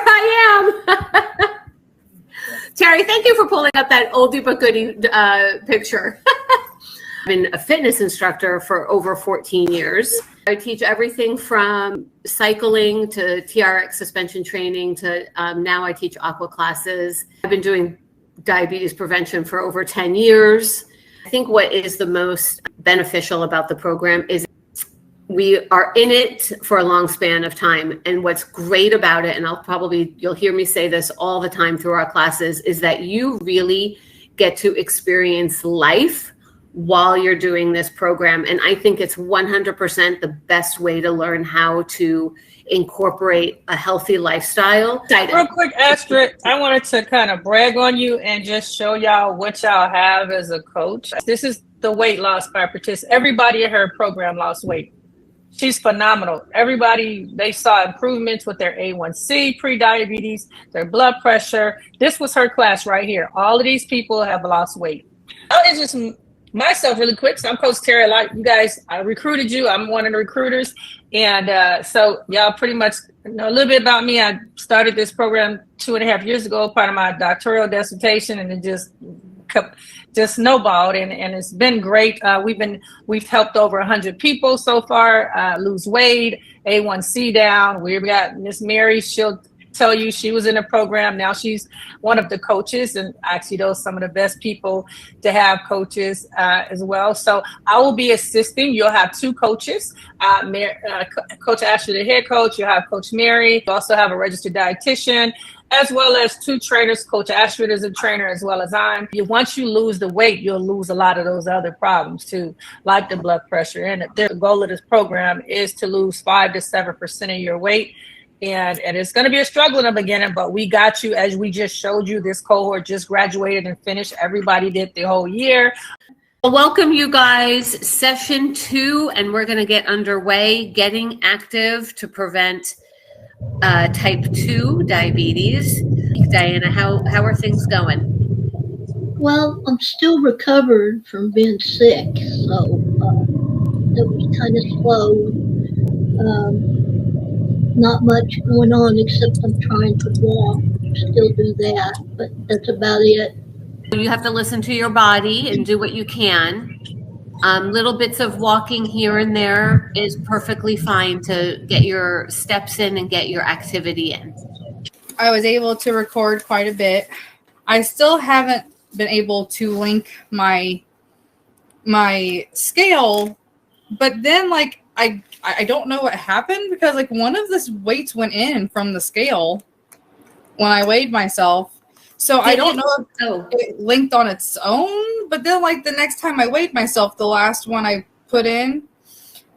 I am. Terry, thank you for pulling up that oldie but goodie picture. I've been a fitness instructor for over 14 years. I teach everything from cycling to TRX suspension training to now I teach aqua classes. I've been doing diabetes prevention for over 10 years. I think what is the most beneficial about the program is we are in it for a long span of time. And what's great about it, and you'll hear me say this all the time through our classes, is that you really get to experience life while you're doing this program. And I think it's 100% the best way to learn how to incorporate a healthy lifestyle. Real quick, Astrid, I wanted to kind of brag on you and just show y'all what y'all have as a coach. This is the weight loss by participant. Everybody in her program lost weight. She's phenomenal. Everybody, they saw improvements with their A1C, pre-diabetes, their blood pressure. This was her class right here. All of these people have lost weight. It's just myself really quick. So I'm Coach Terry. You guys, I recruited you. I'm one of the recruiters. And so y'all pretty much know a little bit about me. I started this program 2.5 years ago, part of my doctoral dissertation, and it just snowballed, and it's been great. We've helped over 100 people so far lose weight, A1C down. We've got Miss Mary. She'll tell you she was in a program. Now she's one of the coaches, and actually those some of the best people to have coaches as well. So I will be assisting. You'll have two coaches, Coach Ashley, the head coach. You'll have Coach Mary. You also have a registered dietitian, as well as two trainers. Coach Ashford is a trainer as well as I'm. Once you lose the weight, you'll lose a lot of those other problems too, like the blood pressure. And the goal of this program is to lose 5 to 7% of your weight. And it's going to be a struggle in the beginning, but we got you. As we just showed you, this cohort just graduated and finished. Everybody did the whole year. Welcome, you guys. Session 2, and we're going to get underway, getting active to prevent type 2 diabetes. Diana, how are things going? Well, I'm still recovered from being sick, so it was kind of slow. Not much going on except I'm trying to walk, still do that, but that's about it. You have to listen to your body and do what you can. Little bits of walking here and there is perfectly fine to get your steps in and get your activity in. I was able to record quite a bit. I still haven't been able to link my scale, but then I don't know what happened because one of the weights went in from the scale when I weighed myself. So I don't know if it linked on its own, but then the next time I weighed myself, the last one I put in,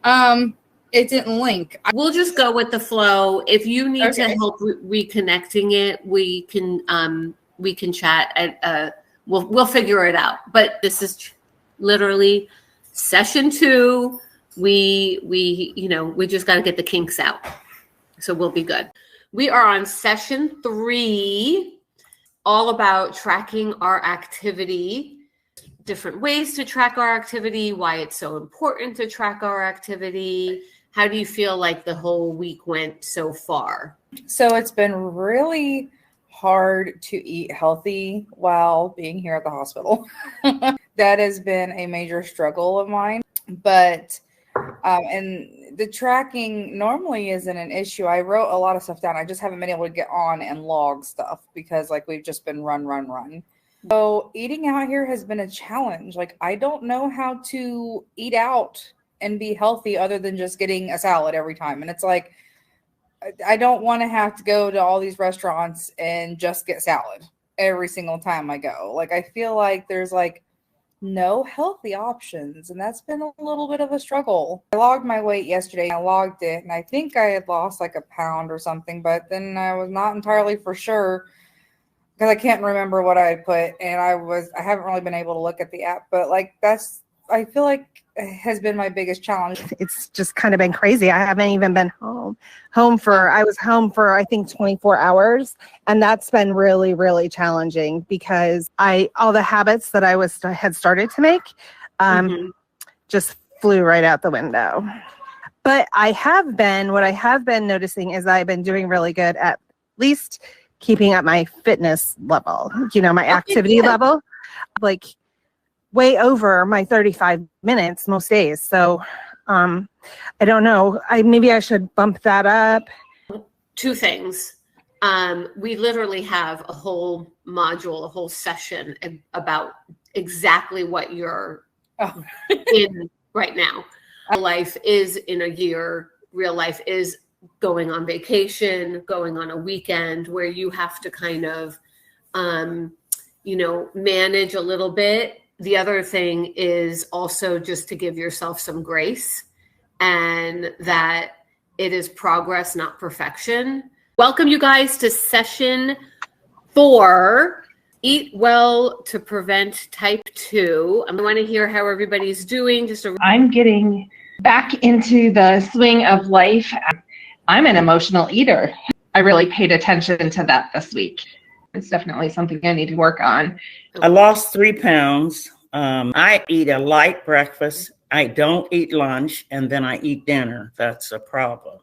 it didn't link. We'll just go with the flow. If you need to help reconnecting it, we can chat and we'll figure it out. But this is literally session 2. We just got to get the kinks out. So we'll be good. We are on session 3, all about tracking our activity, different ways to track our activity, why it's so important to track our activity. How do you feel like the whole week went so far? So it's been really hard to eat healthy while being here at the hospital. That has been a major struggle of mine, but and the tracking normally isn't an issue. I wrote a lot of stuff down. I just haven't been able to get on and log stuff because we've just been run. So eating out here has been a challenge. I don't know how to eat out and be healthy other than just getting a salad every time. And it's I don't want to have to go to all these restaurants and just get salad every single time I go. I feel like there's no healthy options, and that's been a little bit of a struggle. I logged my weight yesterday. I logged it, and I think I had lost a pound or something, but then I was not entirely for sure because I can't remember what I put, and I haven't really been able to look at the app, but I feel like has been my biggest challenge. It's just kind of been crazy. I haven't even been I was home for I think 24 hours, and that's been really, really challenging because all the habits that I had started to make just flew right out the window. But what I have been noticing is I've been doing really good at least keeping up my fitness level, my activity level, like way over my 35 minutes most days. So I don't know. Maybe I should bump that up. Two things. We literally have a whole module, a whole session about exactly what you're in right now. Life is in a year. Real life is going on vacation, going on a weekend where you have to kind of, manage a little bit. The other thing is also just to give yourself some grace, and that it is progress, not perfection. Welcome you guys to session 4, Eat Well to Prevent Type 2. I want to hear how everybody's doing. I'm getting back into the swing of life. I'm an emotional eater. I really paid attention to that this week. It's definitely something I need to work on. I lost 3 pounds. I eat a light breakfast. I don't eat lunch, and then I eat dinner. That's a problem.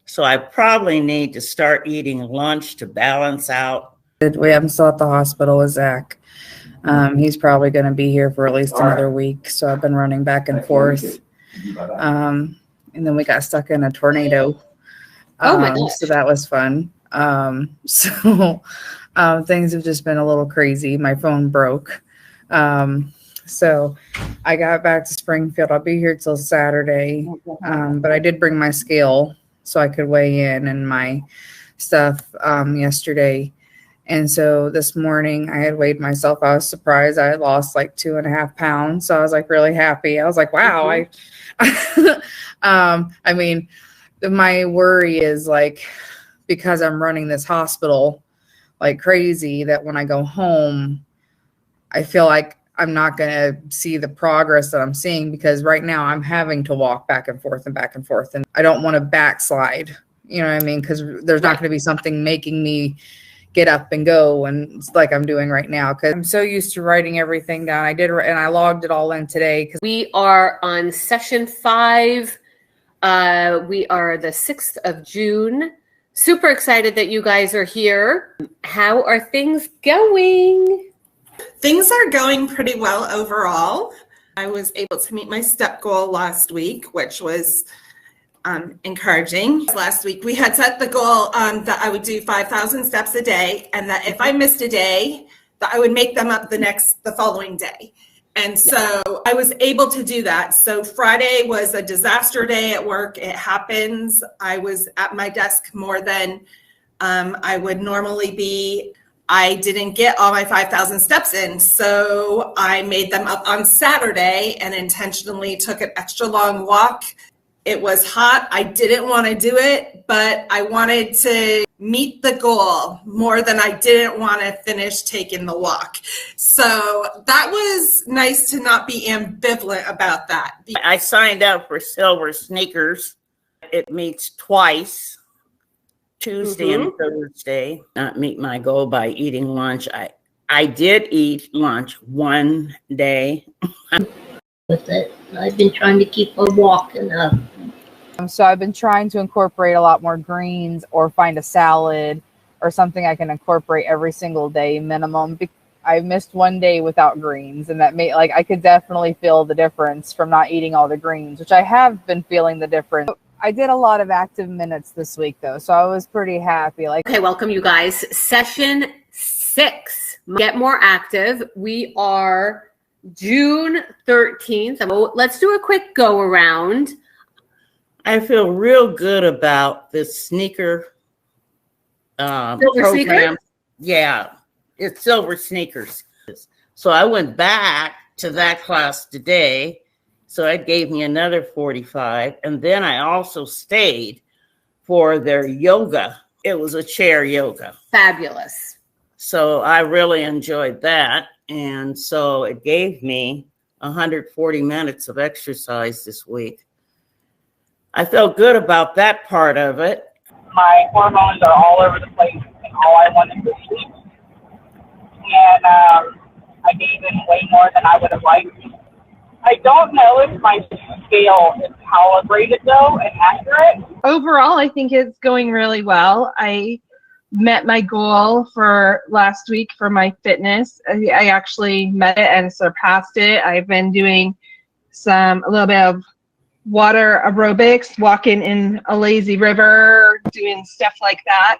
So I probably need to start eating lunch to balance out. I'm still at the hospital with Zach. He's probably going to be here for at least another week. So I've been running back and forth. And then we got stuck in a tornado. Oh my gosh. So that was fun. Things have just been a little crazy. My phone broke. So I got back to Springfield. I'll be here till Saturday. But I did bring my scale so I could weigh in and my stuff yesterday. And so this morning I had weighed myself. I was surprised. I had lost like 2.5 pounds. So I was like really happy. I was like, wow. I mean, my worry is like, because I'm running this hospital like crazy, that when I go home, I feel like I'm not going to see the progress that I'm seeing, because right now I'm having to walk back and forth. And I don't want to backslide, you know what I mean? Because there's not going to be something making me get up and go, and like I'm doing right now, because I'm so used to writing everything down. I did, and I logged it all in today. We are on session 5. We are the 6th of June. Super excited that you guys are here. How are things going? Things are going pretty well overall. I was able to meet my step goal last week, which was encouraging. Last week we had set the goal that I would do 5,000 steps a day, and that if I missed a day, that I would make them up the following day. And so I was able to do that. So Friday was a disaster day at work. It happens. I was at my desk more than I would normally be. I didn't get all my 5,000 steps in. So I made them up on Saturday and intentionally took an extra long walk. It was hot. I didn't want to do it, but I wanted to meet the goal more than I didn't want to finish taking the walk. So that was nice to not be ambivalent about that. I signed up for Silver Sneakers. It meets twice, Tuesday and Thursday. Not meet my goal by eating lunch. I did eat lunch one day. With it, I've been trying to keep her walking up. So I've been trying to incorporate a lot more greens, or find a salad or something I can incorporate every single day minimum. I missed one day without greens, and that made, like, I could definitely feel the difference from not eating all the greens, which I have been feeling the difference. I did a lot of active minutes this week though, so I was pretty happy. Okay, welcome you guys. Session 6, Get More Active. We are June 13th. So let's do a quick go around. I feel real good about this sneaker program. Sneaker? Yeah, it's Silver Sneakers. So I went back to that class today. So it gave me another 45. And then I also stayed for their yoga. It was a chair yoga. Fabulous. So I really enjoyed that. And so it gave me 140 minutes of exercise this week. I felt good about that part of it. My hormones are all over the place, and all I want is to sleep. And I gave in way more than I would have liked. I don't know if my scale is calibrated, though, and accurate. Overall, I think it's going really well. I met my goal for last week for my fitness. I actually met it and surpassed it. I've been doing a little bit of water aerobics, walking in a lazy river, doing stuff like that.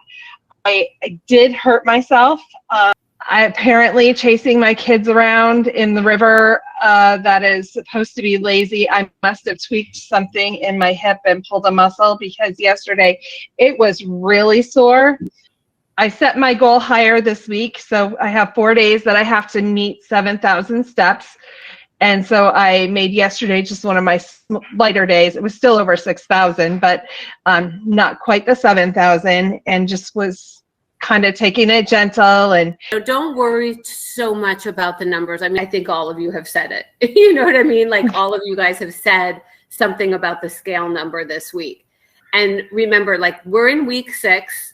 I did hurt myself. I apparently chasing my kids around in the river that is supposed to be lazy. I must have tweaked something in my hip and pulled a muscle because yesterday it was really sore. I set my goal higher this week. So I have 4 days that I have to meet 7,000 steps. And so I made yesterday just one of my lighter days. It was still over 6,000, but not quite the 7,000, and just was kind of taking it gentle. And don't worry so much about the numbers. I mean, I think all of you have said it. You know what I mean? Like all of you guys have said something about the scale number this week. And remember, like we're in week 6,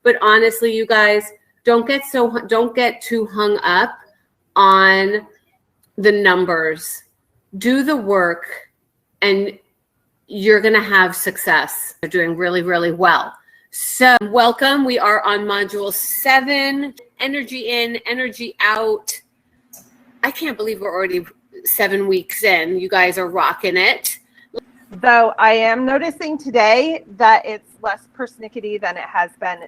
but honestly, you guys don't get too hung up on the numbers. Do the work and you're going to have success. You're doing really, really well. So welcome. We are on module 7, energy in, energy out. I can't believe we're already 7 weeks in. You guys are rocking it. Though I am noticing today that it's less persnickety than it has been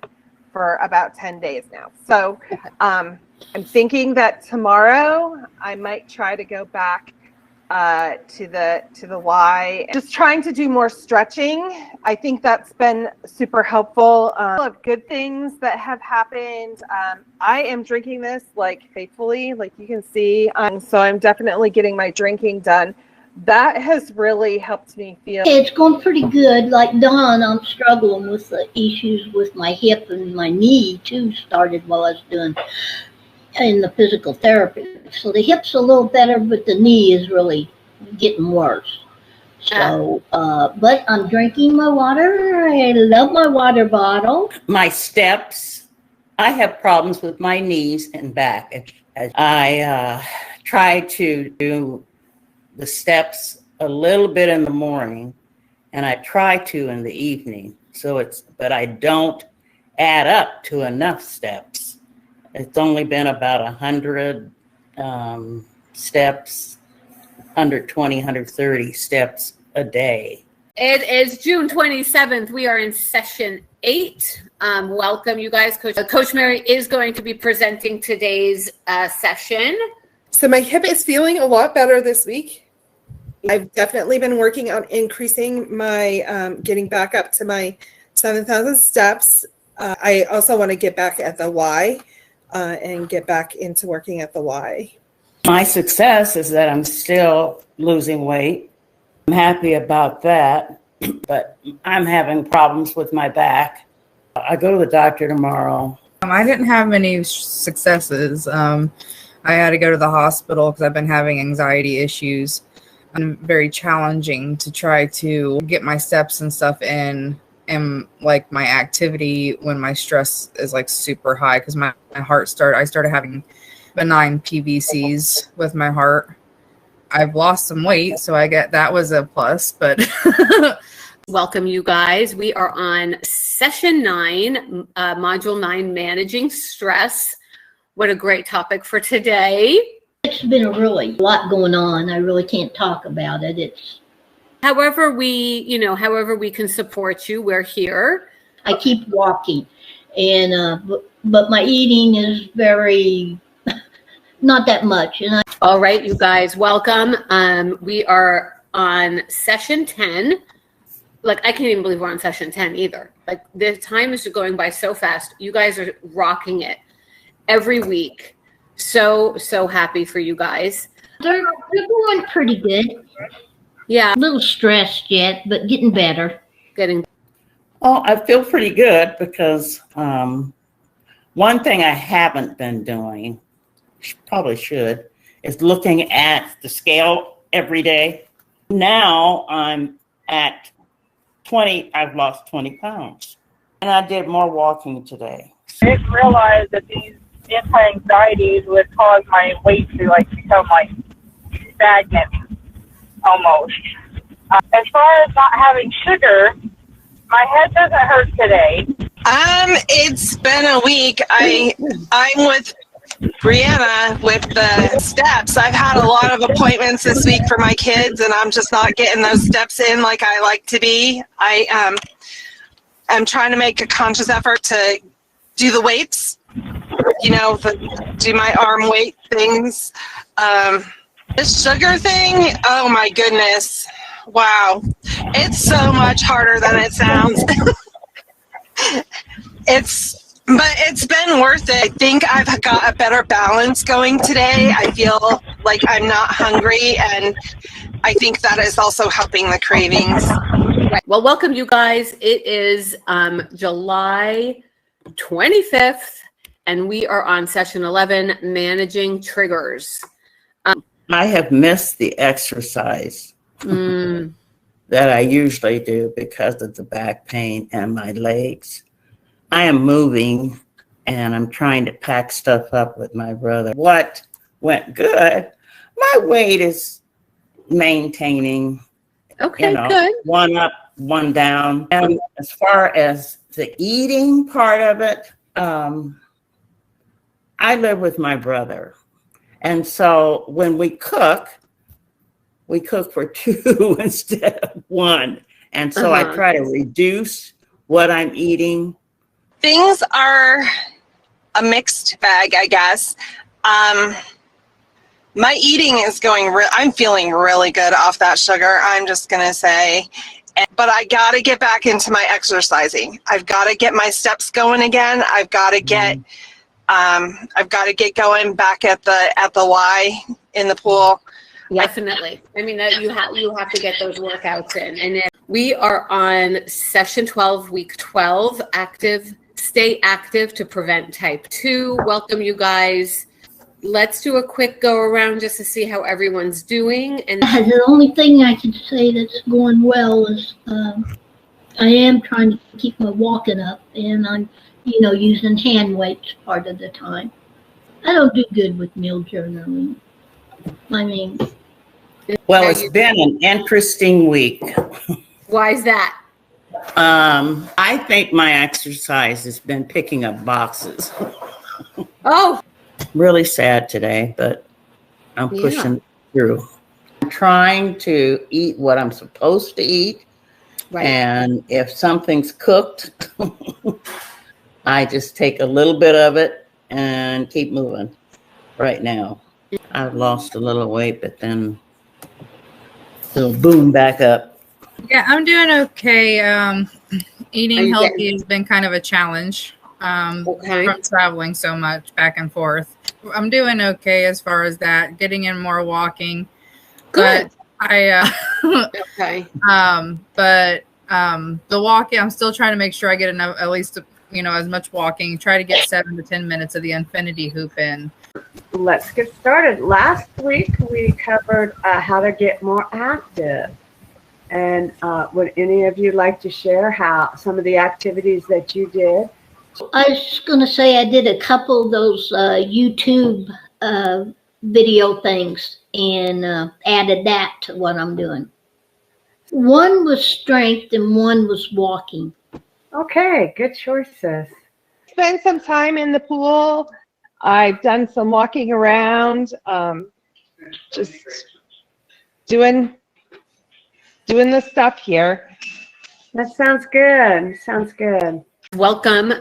for about 10 days now. So I'm thinking that tomorrow I might try to go back to the Y. Just trying to do more stretching. I think that's been super helpful. Of good things that have happened. I am drinking this like faithfully, like you can see. So I'm definitely getting my drinking done. That has really helped me feel. It's going pretty good. Like Dawn, I'm struggling with the issues with my hip and my knee too. Started while I was doing in the physical therapy. So the hip's a little better, but the knee is really getting worse. So, but I'm drinking my water. I love my water bottle. My steps. I have problems with my knees and back. I try to do the steps a little bit in the morning, and I try to in the evening. But I don't add up to enough steps. It's only been about 100 steps, 120, 130 steps a day. It is June 27th. We are in session 8. Welcome, you guys. Coach Mary is going to be presenting today's session. So my hip is feeling a lot better this week. I've definitely been working on increasing my, getting back up to my 7,000 steps. I also want to get back at the Y and get back into working at the Y. My success is that I'm still losing weight. I'm happy about that, but I'm having problems with my back. I go to the doctor tomorrow. I didn't have many successes. I had to go to the hospital because I've been having anxiety issues. And very challenging to try to get my steps and stuff in and like my activity when my stress is like super high because my heart I started having benign PVCs with my heart. I've lost some weight, so I get that was a plus, but welcome, you guys. We are on session 9, module 9, managing stress. What a great topic for today. It's been a lot going on. I really can't talk about it. However we can support you, we're here. I keep walking, and but my eating is very not that much. And all right, you guys, welcome. We are on session 10. Like I can't even believe we're on session 10 either. Like the time is going by so fast. You guys are rocking it every week. So happy for you guys. They're going pretty good. Yeah. A little stressed yet, but getting better. Oh, I feel pretty good because one thing I haven't been doing, probably should, is looking at the scale every day. Now I'm at 20, I've lost 20 pounds. And I did more walking today. I didn't realize that these anti-anxieties would cause my weight to become stagnant almost. As far as not having sugar, my head doesn't hurt today. It's been a week. I'm with Brianna with the steps. I've had a lot of appointments this week for my kids, and I'm just not getting those steps in like I like to be. I am trying to make a conscious effort to do the weights, do my arm weight things. This sugar thing, oh my goodness. Wow. It's so much harder than it sounds. But it's been worth it. I think I've got a better balance going today. I feel like I'm not hungry, and I think that is also helping the cravings. Right. Well, welcome you guys. It is July 25th, and we are on session 11, Managing Triggers. I have missed the exercise that I usually do because of the back pain and my legs. I am moving and I'm trying to pack stuff up with my brother. What went good? My weight is maintaining. Okay, good. One up, one down. And as far as the eating part of it, I live with my brother. And so when we cook for two instead of one. And so I try to reduce what I'm eating. Things are a mixed bag, I guess. My eating is I'm feeling really good off that sugar, I'm just going to say. But I got to get back into my exercising. I've got to get my steps going again. I've got to get going back at the Y in the pool. Definitely. I mean, that you have to get those workouts in. And we are on session 12, week 12, stay active to prevent type 2. Welcome you guys. Let's do a quick go around just to see how everyone's doing. And the only thing I can say that's going well is I am trying to keep my walking up, and I'm using hand weights part of the time. I don't do good with meal journaling. Well, it's been an interesting week. Why is that? I think my exercise has been picking up boxes. Oh. Really sad today, but I'm pushing through. I'm trying to eat what I'm supposed to eat. Right. And if something's cooked, I just take a little bit of it and keep moving right now. I've lost a little weight, but then it'll boom back up. Yeah, I'm doing okay. Eating healthy has been kind of a challenge from traveling so much back and forth. I'm doing okay as far as that, getting in more walking. Good. But the walking, I'm still trying to make sure I get enough, at least, as much walking, try to get 7 to 10 minutes of the infinity hoop in. Let's get started. Last week we covered how to get more active. And would any of you like to share some of the activities that you did? I was just going to say I did a couple of those YouTube video things and added that to what I'm doing. One was strength and one was walking. Okay, good choices. Spend some time in the pool. I've done some walking around, just doing the stuff here. That sounds good. Sounds good. Welcome.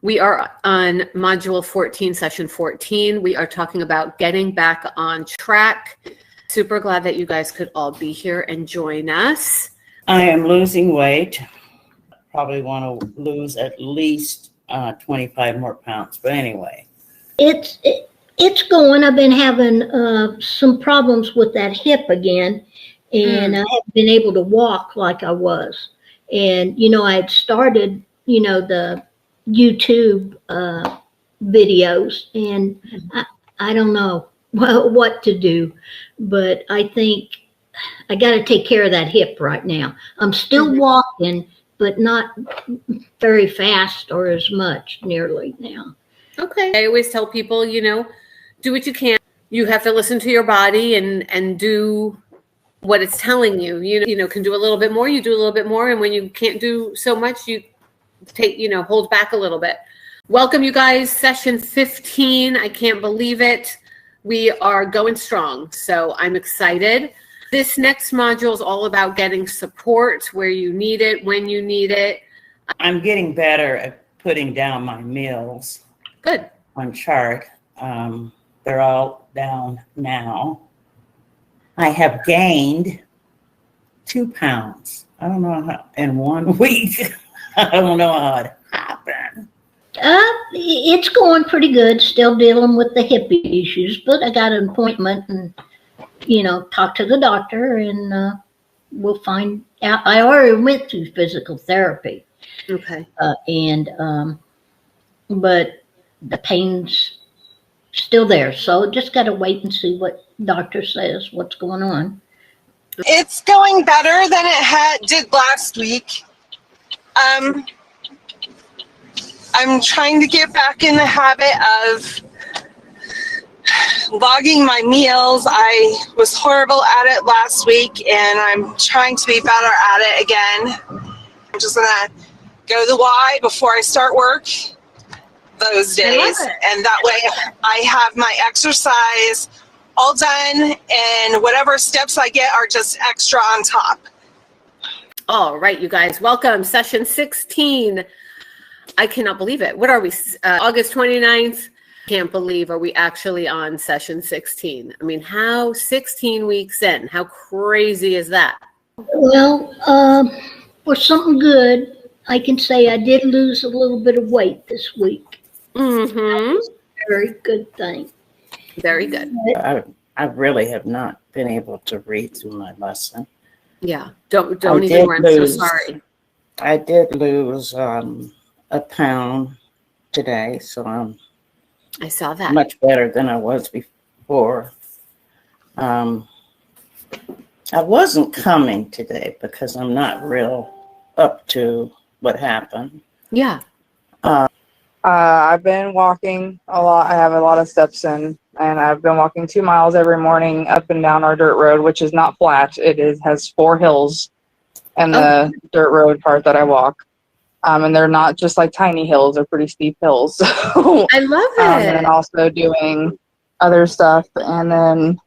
We are on module 14, session 14. We are talking about getting back on track. Super glad that you guys could all be here and join us. I am losing weight. Probably want to lose at least 25 more pounds. But anyway. It's going. I've been having some problems with that hip again. And I haven't been able to walk like I was. And, I had started, the YouTube videos, and I don't know what to do, but I think I got to take care of that hip right now. I'm still walking, but not very fast or as much nearly now. Okay. I always tell people, do what you can. You have to listen to your body and do what it's telling you. You can do a little bit more, you do a little bit more. And when you can't do so much, you take, hold back a little bit. Welcome, you guys. Session 15. I can't believe it. We are going strong, so I'm excited. This next module is all about getting support where you need it, when you need it. I'm getting better at putting down my meals. Good. On chart. They're all down now. I have gained 2 pounds. I don't know how, in 1 week. I don't know how it happened. It's going pretty good. Still dealing with the hippie issues, but I got an appointment and, talk to the doctor and we'll find out. I already went through physical therapy. Okay. But the pain's still there. So just got to wait and see what doctor says, what's going on. It's going better than it did last week. I'm trying to get back in the habit of logging my meals. I was horrible at it last week, and I'm trying to be better at it again. I'm just going to go to the Y before I start work those days, and that way I have my exercise all done, and whatever steps I get are just extra on top. All right, you guys, welcome. Session 16. I cannot believe it. What are we? August 29th? Can't believe, are we actually on session 16? I mean, how 16 weeks in? How crazy is that? Well, for something good, I can say I did lose a little bit of weight this week. Mm-hmm. That was a very good thing. Very good. I really have not been able to read through my lesson. Yeah, don't even worry. I'm so sorry. I did lose a pound today, so I'm I saw that. much better than I was before. I wasn't coming today because I'm not real up to what happened. Yeah. I've been walking a lot. I have a lot of steps in, and I've been walking 2 miles every morning up and down our dirt road, which is not flat. It has 4 hills and the dirt road part that I walk. And they're not just like tiny hills, they're pretty steep hills. So, I love it. And then also doing other stuff. And then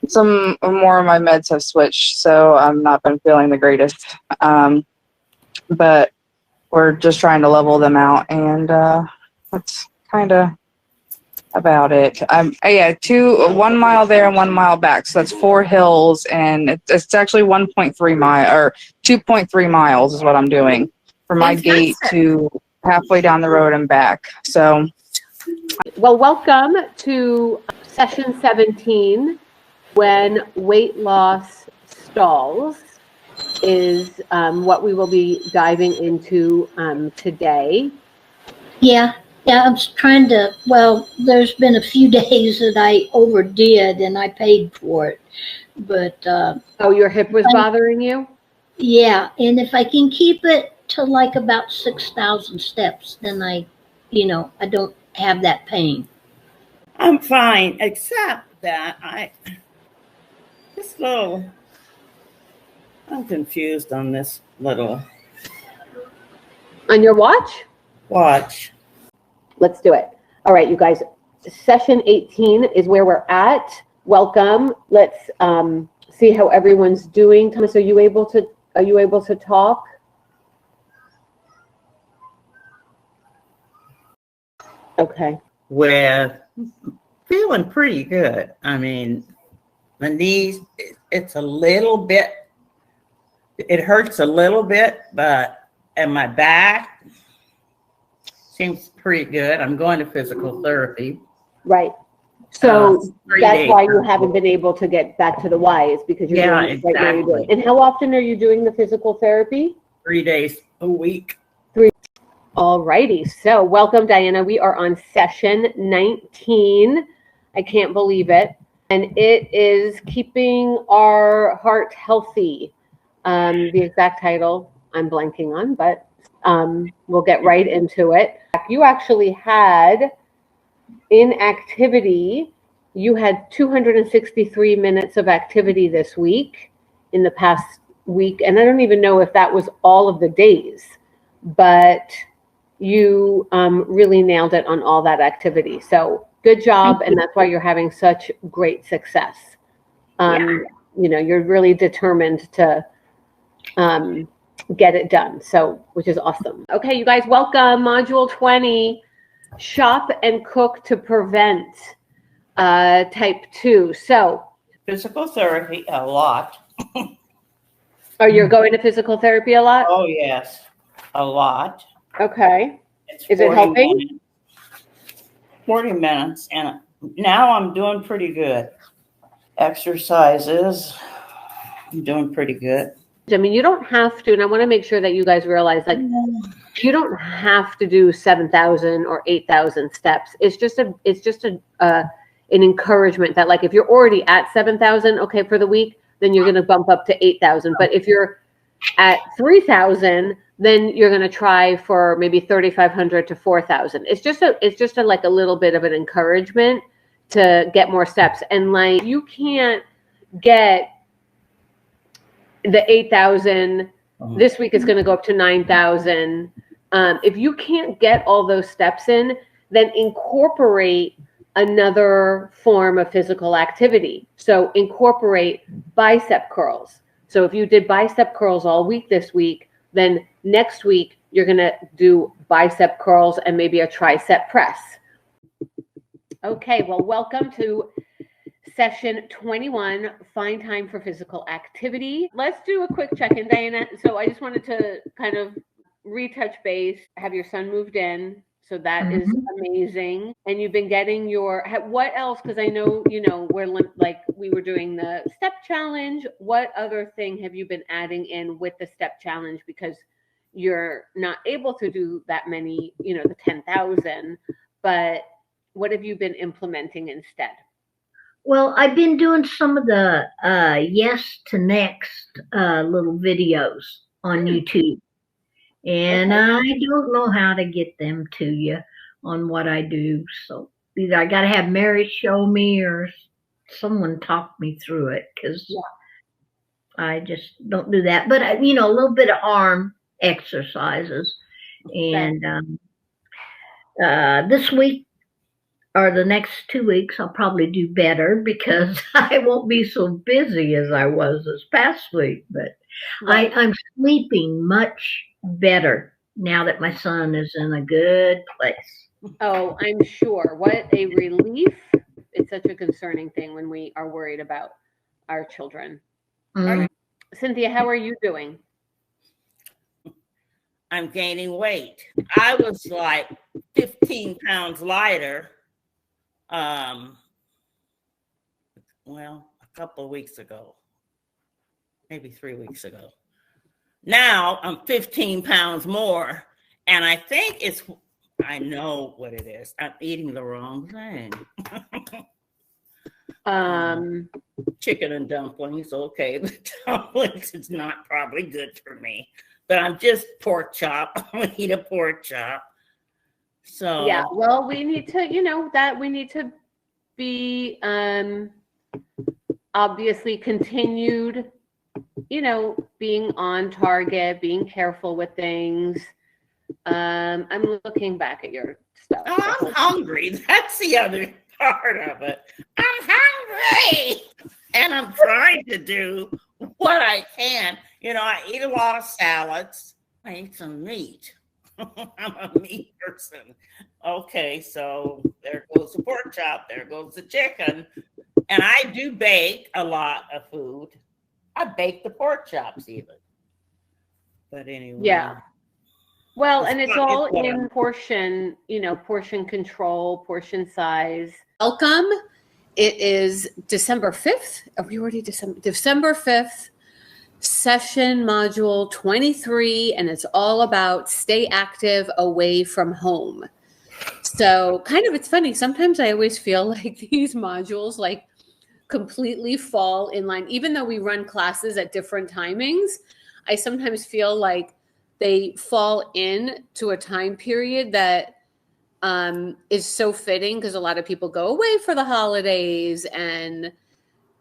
some more of my meds have switched, so I've not been feeling the greatest. But we're just trying to level them out, and that's kind of about it. 1 mile there and 1 mile back, so that's 4 hills, and it's actually 1.3 mile or 2.3 miles is what I'm doing from my gate to halfway down the road and back. So, well, welcome to session 17. When weight loss stalls is what we will be diving into today. Yeah, I was trying to, there's been a few days that I overdid and I paid for it. But your hip was bothering you? Yeah, and if I can keep it to like about 6,000 steps, then I don't have that pain. I'm fine, except that I'm confused on this little. On your watch? Watch. Let's do it. All right, you guys. Session 18 is where we're at. Welcome. Let's see how everyone's doing. Thomas, are you able to talk? Okay. We're feeling pretty good. I mean, my knees, it's a little bit, it hurts a little bit, and my back seems pretty good. I'm going to physical therapy. Right. So that's why you haven't been able to get back to the Y, is because you're doing it right where you're doing. And how often are you doing the physical therapy? 3 days a week. 3. All righty. So welcome, Diana. We are on session 19. I can't believe it. And it is keeping our heart healthy. The exact title I'm blanking on, but we'll get right into it. You actually had, in activity, you had 263 minutes of activity this week in the past week, and I don't even know if that was all of the days, but you really nailed it on all that activity. So good job, and that's why you're having such great success. You know, you're really determined to get it done. So, which is awesome. Okay, you guys, welcome Module 20, Shop and Cook to Prevent, Type 2. So, Physical therapy, a lot. are you going to physical therapy a lot? Oh, yes, a lot. Okay. It's Is it 40 helping? minutes. 40 minutes, and now I'm doing pretty good. Exercises, I'm doing pretty good. I mean, you don't have to, and I want to make sure that you guys realize, like, you don't have to do 7,000 or 8,000 steps. It's just an encouragement that, like, if you're already at 7,000, okay, for the week, then you're going to bump up to 8,000. But if you're at 3,000, then you're going to try for maybe 3,500 to 4,000. It's just a like a little bit of an encouragement to get more steps. And like, you can't get the 8,000. This week is going to go up to 9,000. If you can't get all those steps in, then incorporate another form of physical activity. So incorporate bicep curls. So if you did bicep curls all week this week, then next week you're going to do bicep curls and maybe a tricep press. Okay, well, welcome to session 21, Find Time for Physical Activity. Let's do a quick check-in, Diana. So I just wanted to kind of retouch base. Have your son moved in? So that is amazing. And you've been getting your, what else? Because I know, you know, we were doing the step challenge. What other thing have you been adding in with the step challenge? Because you're not able to do that many, you know, the 10,000, but what have you been implementing instead? Well, I've been doing some of the yes to next little videos on YouTube. And I don't know how to get them to you on what I do. So either I got to have Mary show me or someone talk me through it, because I just don't do that. But, you know, a little bit of arm exercises. And this week or the next 2 weeks, I'll probably do better because I won't be so busy as I was this past week. But I'm sleeping much better now that my son is in a good place. Oh, I'm sure. What a relief. It's such a concerning thing when we are worried about our children. Cynthia, how are you doing? I'm gaining weight. I was like 15 pounds lighter, well, a couple of weeks ago, maybe 3 weeks ago. Now I'm 15 pounds more, and I think I know what it is. I'm eating the wrong thing. Chicken and dumplings, okay. The dumplings is not probably good for me, but I'm just pork chop. I'm gonna eat a pork chop. So yeah, well, we need to, you know, that we need to be obviously continued, you know, being on target, being careful with things. I'm looking back at your stuff. Oh, I'm hungry. That's the other part of it. I'm hungry, and I'm trying to do what I can. You know, I eat a lot of salads. I eat some meat. I'm a meat person. Okay, so there goes the pork chop. There goes the chicken. And I do bake a lot of food. I bake the pork chops even. But anyway. Yeah. Well, and it's all in portion, you know, portion control, portion size. Welcome. It is December 5th. Are we already December 5th, session module 23, and it's all about stay active away from home. So kind of, it's funny. Sometimes I always feel like these modules like completely fall in line, even though we run classes at different timings. I sometimes feel like they fall in to a time period that is so fitting because a lot of people go away for the holidays and,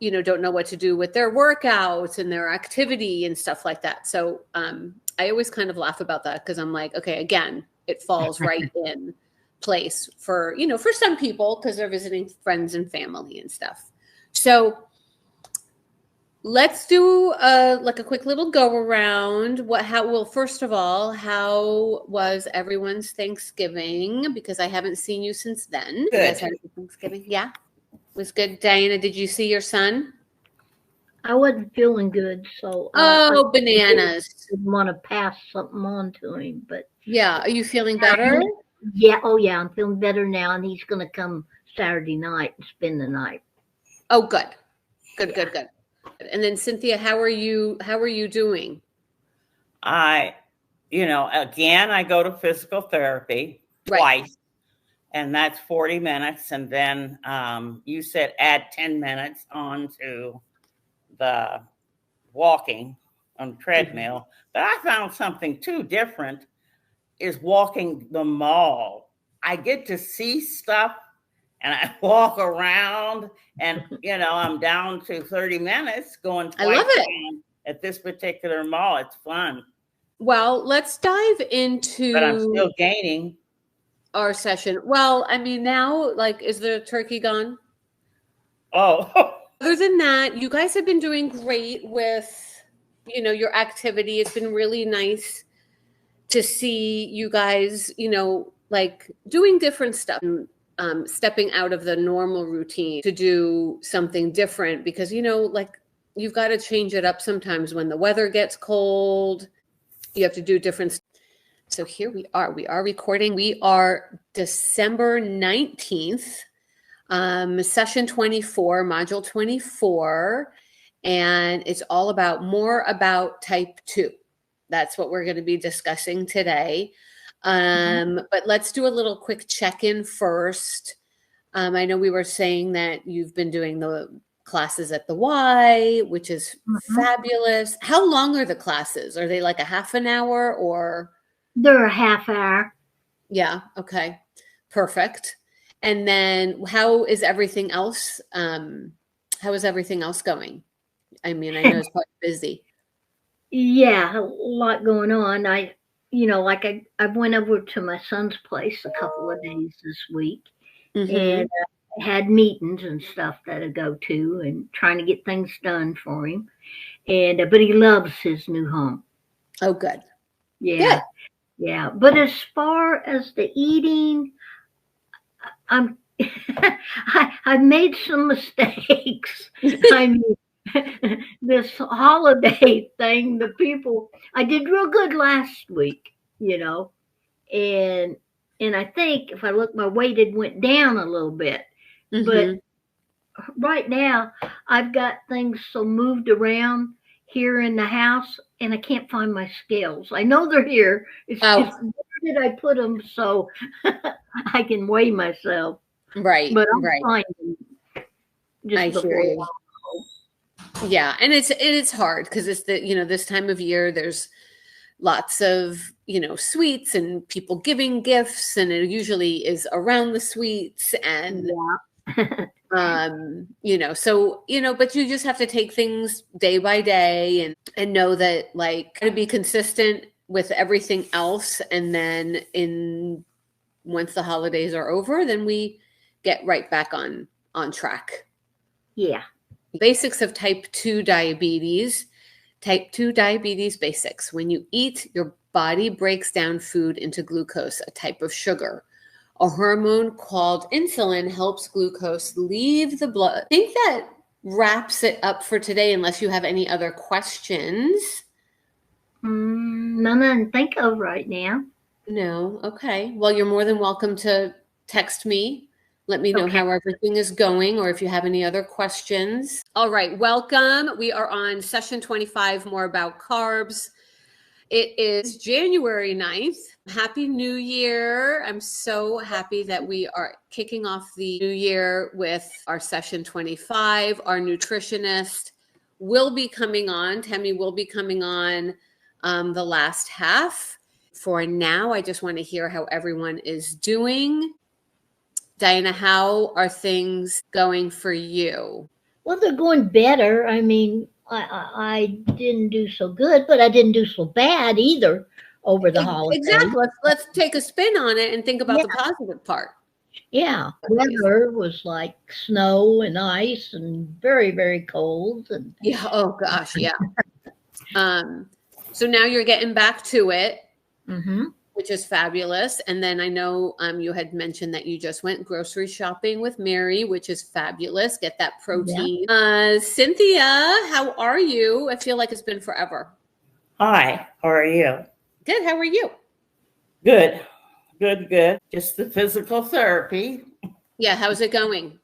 don't know what to do with their workouts and their activity and stuff like that. So I always kind of laugh about that because I'm like, okay, again, it falls right in place for some people because they're visiting friends and family and stuff. So let's do a quick little go around. First of all, how was everyone's Thanksgiving? Because I haven't seen you since then. Good. You guys had a good Thanksgiving? Yeah. Was good. Diana, did you see your son? I wasn't feeling good, so bananas. I didn't want to pass something on to him, but Yeah, are you feeling better? yeah, I'm feeling better now, and he's going to come Saturday night and spend the night. Oh, good. Good. And then Cynthia, how are you doing? Again, I go to physical therapy twice, and that's 40 minutes. And then you said add 10 minutes on to the walking on the treadmill. But I found something too different is walking the mall. I get to see stuff and I walk around and, I'm down to 30 minutes going twice. I love it. At this particular mall. It's fun. Well, let's dive into. But I'm still gaining. Our session. Well, I mean, now, is the turkey gone? Oh. Other than that, you guys have been doing great with, your activity. It's been really nice to see you guys, doing different stuff, stepping out of the normal routine to do something different because, you've got to change it up sometimes when the weather gets cold. You have to do different stuff. So here we are recording. We are December 19th, session 24, module 24, and it's all more about type 2. That's what we're going to be discussing today. But let's do a little quick check-in first. I know we were saying that you've been doing the classes at the Y, which is fabulous. How long are the classes? Are they like a half an hour or? They're a half hour. Yeah. Okay. Perfect. And then how is everything else? Going? I mean, I know it's quite busy. Yeah, a lot going on. I went over to my son's place a couple of days this week and had meetings and stuff that I go to and trying to get things done for him. And but he loves his new home. Oh, good. Yeah. Good. Yeah. But as far as the eating, I've made some mistakes. I mean, this holiday thing, I did real good last week, and I think if I look, my weight had went down a little bit, but right now I've got things so moved around here in the house and I can't find my scales. I know they're here. It's just where did I put them so I can weigh myself. Right. But I'm finding just I hear you. Yeah. And it's hard because it's this time of year, there's lots of, sweets and people giving gifts, and it usually is around the sweets and, so, but you just have to take things day by day and know that to be consistent with everything else. And then once the holidays are over, then we get right back on track. Yeah. Basics of type 2 diabetes. Type 2 diabetes basics. When you eat, your body breaks down food into glucose, a type of sugar. A hormone called insulin helps glucose leave the blood. I think that wraps it up for today, unless you have any other questions. None I can think of right now. No. Okay. Well, you're more than welcome to text me. Let me know how everything is going or if you have any other questions. All right. Welcome. We are on session 25, more about carbs. It is January 9th. Happy New Year. I'm so happy that we are kicking off the new year with our session 25. Our nutritionist will be coming on. Temi will be coming on the last half. For now, I just want to hear how everyone is doing. Diana, how are things going for you? Well, they're going better. I mean, I didn't do so good, but I didn't do so bad either over the holidays. Exactly. Let's take a spin on it and think about the positive part. Yeah, weather was like snow and ice and very, very cold. And yeah, oh gosh, yeah. So now you're getting back to it, which is fabulous. And then I know you had mentioned that you just went grocery shopping with Mary, which is fabulous. Get that protein. Yeah. Cynthia, how are you? I feel like it's been forever. Hi, how are you? Good. How are you? Good. Good. Just the physical therapy. Yeah, how's it going?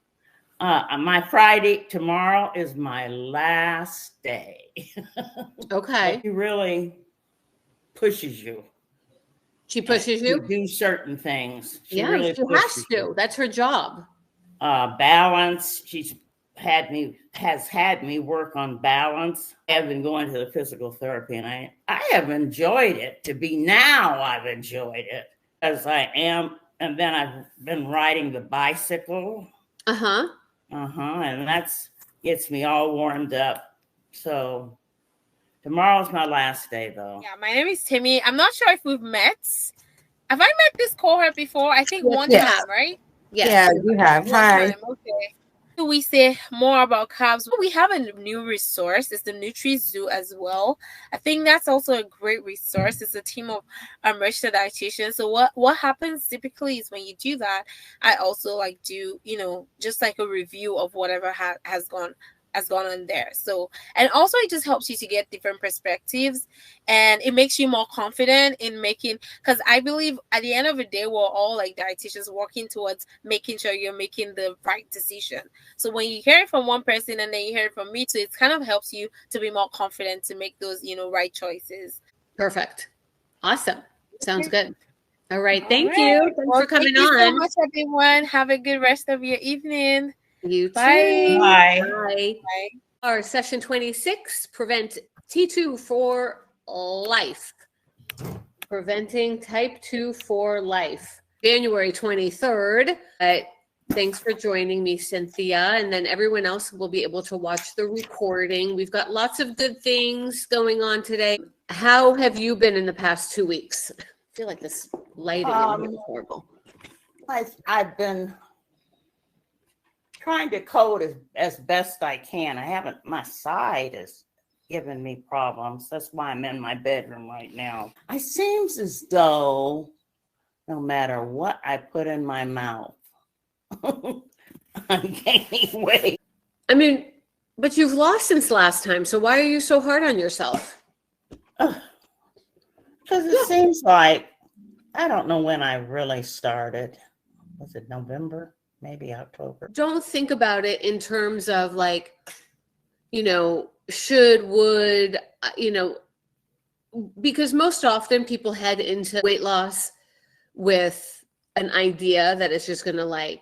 My Friday, tomorrow is my last day. Okay. She really pushes you. She pushes you? To do certain things. She has to. That's her job. Balance. Has had me work on balance. I have been going to the physical therapy, and I have enjoyed it. I've enjoyed it as I am. And then I've been riding the bicycle. And that's gets me all warmed up. So tomorrow's my last day, though. Yeah, my name is Timmy. I'm not sure if we've met. Have I met this cohort before? I think one time, right? Yes. Yeah, you have. Hi. Okay. We say more about carbs. We have a new resource. It's the Nutri Zoo as well. I think that's also a great resource. It's a team of registered dietitians. So what happens typically is when you do that, I also do, just like a review of whatever has gone on there. So, and also it just helps you to get different perspectives, and it makes you more confident in making, because I believe at the end of the day, we're all like dietitians working towards making sure you're making the right decision. So when you hear it from one person and then you hear it from me too, it kind of helps you to be more confident to make those, right choices. Perfect. Awesome. Sounds good. All right. Thank you. Thanks for coming on. Thank you so much, everyone. Have a good rest of your evening. You too. Bye. Bye. Our session 26, prevent T2 for life. Preventing type 2 for life. January 23rd. Thanks for joining me, Cynthia. And then everyone else will be able to watch the recording. We've got lots of good things going on today. How have you been in the past 2 weeks? I feel like this lighting in here is horrible. I've been trying to code as best I can. My side is giving me problems. That's why I'm in my bedroom right now. It seems as though no matter what I put in my mouth, I'm gaining weight. I mean, but you've lost since last time, so why are you so hard on yourself? Because it seems like, I don't know when I really started. Was it November? Maybe October. Don't think about it in terms of should, would, because most often people head into weight loss with an idea that it's just going to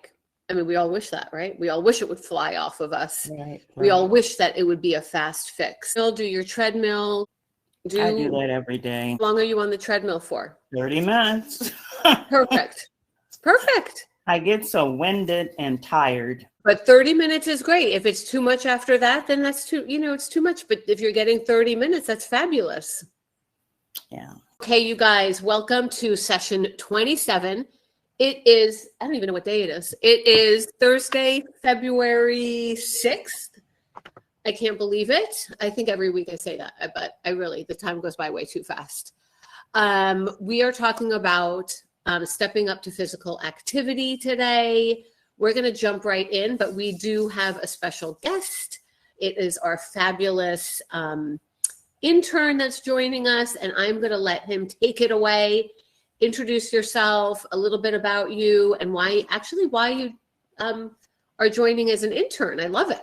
we all wish that, right? We all wish it would fly off of us. Right. We all wish that it would be a fast fix. You'll do your treadmill. I do that every day. How long are you on the treadmill for? 30 minutes. Perfect. I get so winded and tired. But 30 minutes is great. If it's too much after that, then that's it's too much. But if you're getting 30 minutes, that's fabulous. Yeah. Okay, you guys, welcome to session 27. It is, I don't even know what day it is. It is Thursday, February 6th. I can't believe it. I think every week I say that, but the time goes by way too fast. We are talking about stepping up to physical activity today. We're going to jump right in, but we do have a special guest. It is our fabulous intern that's joining us, and I'm going to let him take it away. Introduce yourself, a little bit about you, and why you are joining as an intern. I love it.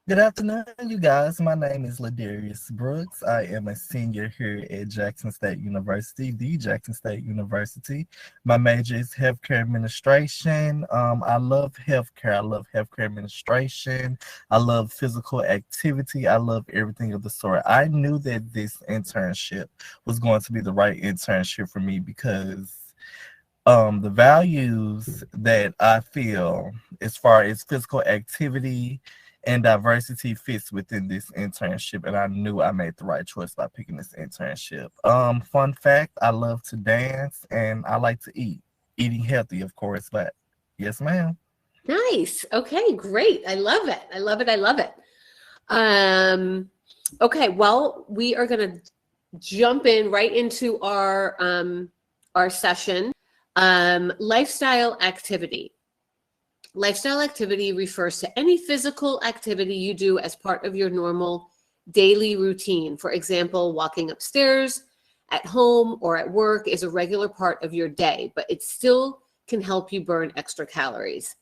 Good afternoon, you guys. My name is Ladarius Brooks. I am a senior here at Jackson State University, the Jackson State University. My major is healthcare administration. I love healthcare. I love healthcare administration. I love physical activity. I love everything of the sort. I knew that this internship was going to be the right internship for me because The values that I feel as far as physical activity and diversity fits within this internship, and I knew I made the right choice by picking this internship. Fun fact, I love to dance and I like to eat. Eating healthy, of course, but yes, ma'am. Nice. Okay, great. I love it. I love it. I love it. Okay, well, we are going to jump in right into our session. Lifestyle activity. Lifestyle activity refers to any physical activity you do as part of your normal daily routine. For example, walking upstairs at home or at work is a regular part of your day, but it still can help you burn extra calories.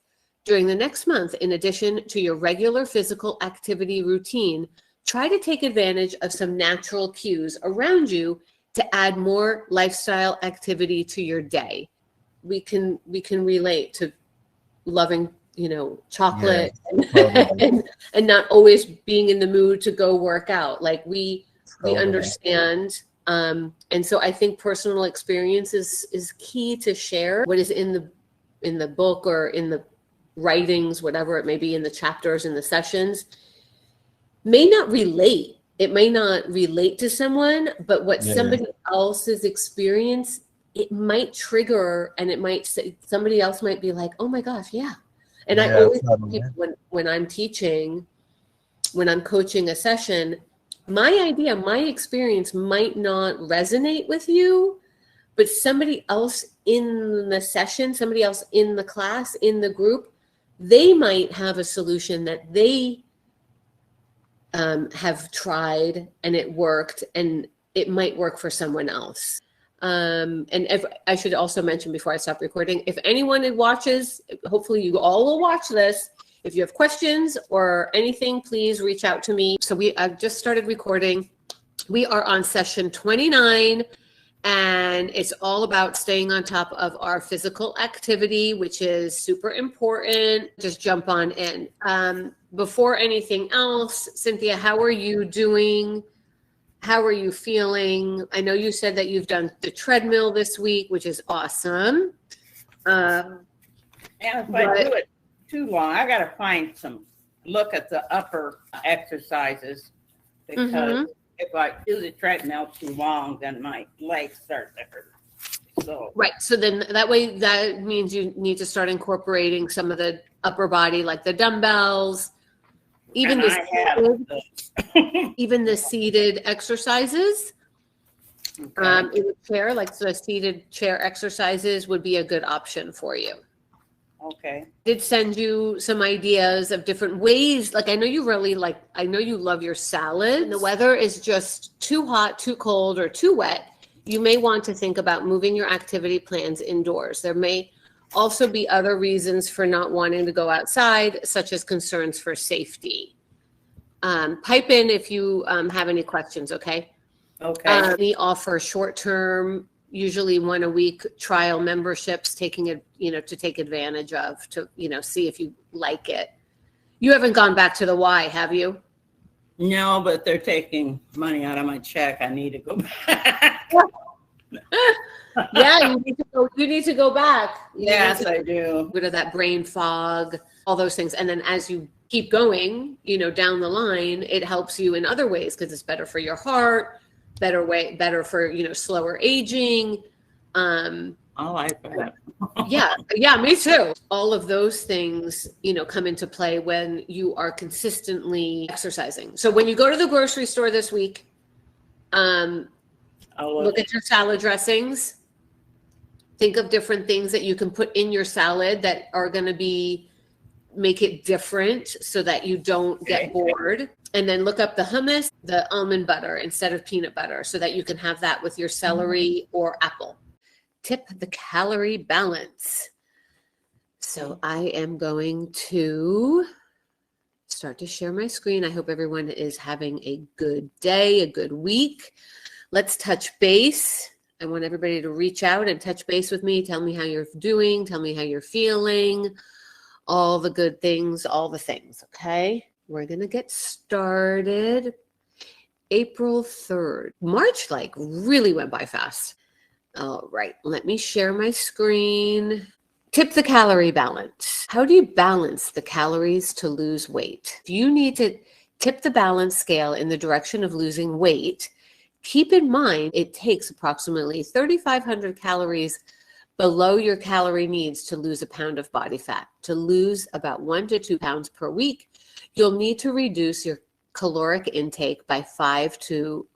During the next month, in addition to your regular physical activity routine, try to take advantage of some natural cues around you to add more lifestyle activity to your day. We can relate to loving, chocolate, and not always being in the mood to go work out. Like we understand. And so I think personal experience is key to share. What is in the book or in the writings, whatever it may be, in the chapters, in the sessions, may not relate. It may not relate to someone, but what somebody else's experience, it might trigger, and it might say, somebody else might be like, oh my gosh, yeah. And I always tell people when I'm teaching, when I'm coaching a session, my idea, my experience might not resonate with you, but somebody else in the session, somebody else in the class, in the group, they might have a solution that they have tried and it worked, and it might work for someone else. And if I should also mention before I stop recording, if anyone watches, hopefully you all will watch this. If you have questions or anything, please reach out to me. So I've just started recording. We are on session 29, and it's all about staying on top of our physical activity, which is super important. Just jump on in. Before anything else, Cynthia, how are you doing? How are you feeling? I know you said that you've done the treadmill this week, which is awesome. And if I do it too long, I got to look at the upper exercises, because if I do the treadmill too long, then my legs start to hurt. So right. So then that way, that means you need to start incorporating some of the upper body, like the dumbbells, even even the seated exercises. In the chair, like the seated chair exercises would be a good option for you. Okay. Did send you some ideas of different ways. Like I know you love your salad. The weather is just too hot, too cold, or too wet. You may want to think about moving your activity plans indoors. There may also be other reasons for not wanting to go outside, such as concerns for safety. Pipe in if you have any questions, okay? Okay. We offer short-term, usually 1 a week trial memberships, to take advantage of, to see if you like it. You haven't gone back to the Y, have you? No, but they're taking money out of my check. I need to go back. Yeah, you need to go back. Yes, I do. Rid of that brain fog, all those things. And then as you keep going, down the line, it helps you in other ways, because it's better for your heart, better for, slower aging. I like that. Yeah, me too. All of those things, come into play when you are consistently exercising. So when you go to the grocery store this week, look at your salad dressings. Think of different things that you can put in your salad that are going to make it different, so that you don't get bored. And then look up the hummus, the almond butter instead of peanut butter, so that you can have that with your celery or apple. Tip the calorie balance. So I am going to start to share my screen. I hope everyone is having a good day, a good week. Let's touch base. I want everybody to reach out and touch base with me. Tell me how you're doing. Tell me how you're feeling. All the good things, all the things, okay? We're going to get started. April 3rd. March really went by fast. All right, let me share my screen. Tip the calorie balance. How do you balance the calories to lose weight? If you need to tip the balance scale in the direction of losing weight, keep in mind it takes approximately 3,500 calories below your calorie needs to lose a pound of body fat. To lose about 1 to 2 pounds per week, you'll need to reduce your caloric intake by 500 to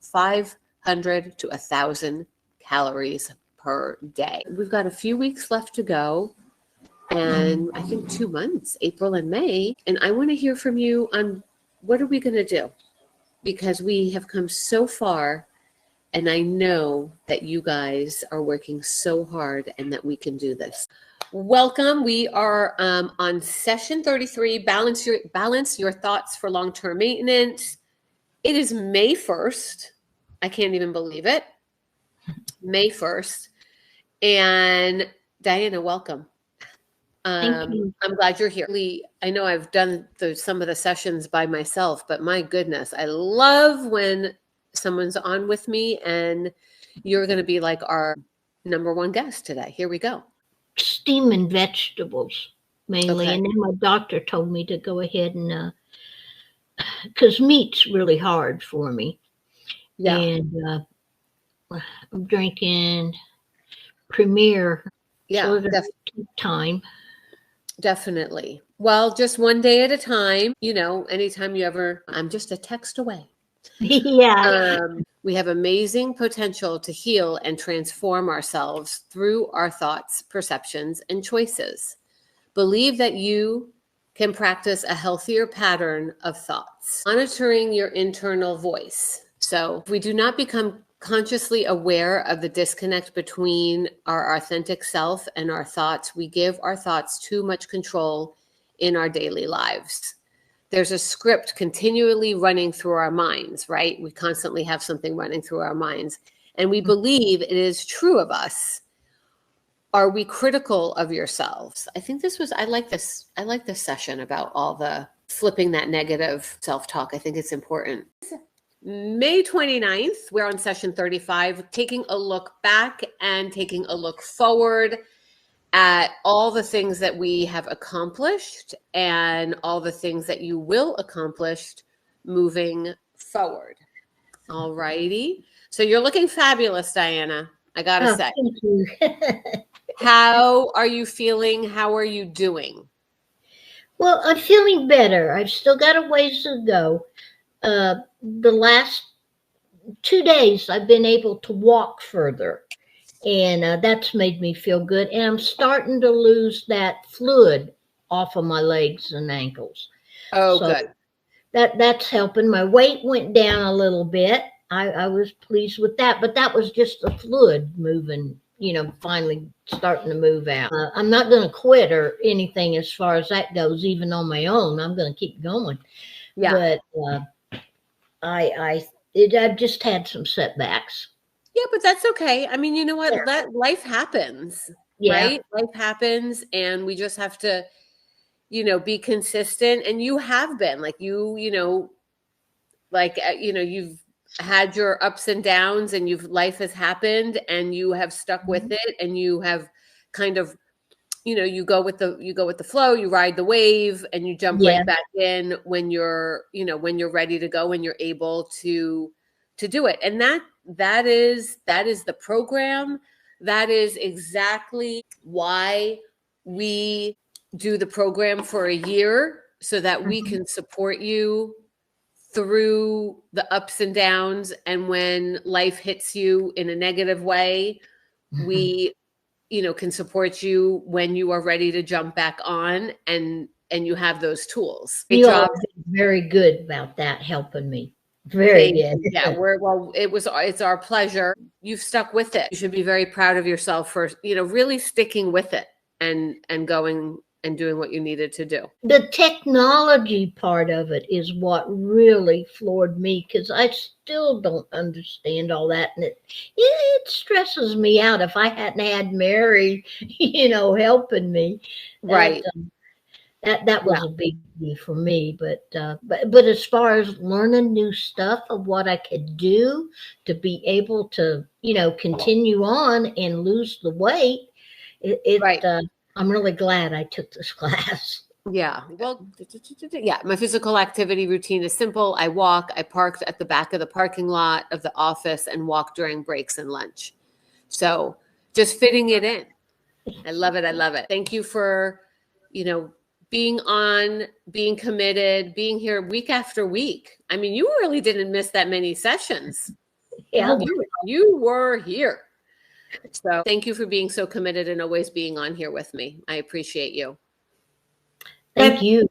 1,000 calories per day. We've got a few weeks left to go, and I think 2 months, April and May. And I want to hear from you on what are we going to do? Because we have come so far, and I know that you guys are working so hard and that we can do this. Welcome. We are on session 33, balance your thoughts for long-term maintenance. It is May 1st. I can't even believe it. May 1st. And Diana, welcome. Thank you. I'm glad you're here. I know I've done some of the sessions by myself, but my goodness, I love when someone's on with me, and you're going to be like our number one guest today. Here we go. Steaming vegetables mainly. Okay. And then my doctor told me to go ahead and, because meat's really hard for me. Yeah. And I'm drinking Premier. Yeah. So it'll take time. Definitely. Well, just one day at a time, anytime I'm just a text away. Yeah. We have amazing potential to heal and transform ourselves through our thoughts, perceptions, and choices. Believe that you can practice a healthier pattern of thoughts, monitoring your internal voice. So if we do not become consciously aware of the disconnect between our authentic self and our thoughts, we give our thoughts too much control in our daily lives. There's a script continually running through our minds, right? We constantly have something running through our minds, and we believe it is true of us. Are we critical of yourselves? I think I like this session about all the flipping that negative self-talk. I think it's important. May 29th, we're on session 35, taking a look back and taking a look forward at all the things that we have accomplished and all the things that you will accomplish moving forward. All righty. So you're looking fabulous, Diana. I got to say. Thank you. How are you feeling? How are you doing? Well, I'm feeling better. I've still got a ways to go. The last 2 days, I've been able to walk further, and that's made me feel good. And I'm starting to lose that fluid off of my legs and ankles. Oh, so good. That's helping. My weight went down a little bit. I was pleased with that, but that was just the fluid moving, finally starting to move out. I'm not going to quit or anything as far as that goes, even on my own. I'm going to keep going. Yeah. But I've just had some setbacks. Yeah, but that's okay. I mean, you know what? Life happens, right? Life happens, and we just have to, be consistent. And you have been you've had your ups and downs, and life has happened, and you have stuck with it, and you have kind of, you go with the flow, you ride the wave, and you jump right back in when you're ready to go and you're able to do it. And that is the program. That is exactly why we do the program for a year, so that we can support you through the ups and downs. And when life hits you in a negative way, we can support you when you are ready to jump back on, and you have those tools. You all have been very good about that, helping me. Very good. Yeah, it's our pleasure. You've stuck with it. You should be very proud of yourself for, really sticking with it and going and doing what you needed to do. The technology part of it is what really floored me, because I still don't understand all that. And it stresses me out if I hadn't had Mary, helping me. Right. That was a big deal for me. But as far as learning new stuff of what I could do to be able to, continue on and lose the weight, I'm really glad I took this class. Yeah. Well, yeah, my physical activity routine is simple. I walk, I parked at the back of the parking lot of the office and walk during breaks and lunch. So just fitting it in. I love it. I love it. Thank you for, being on, being committed, being here week after week. I mean, you really didn't miss that many sessions. Yeah. You were here. So thank you for being so committed and always being on here with me. I appreciate you. Thank you.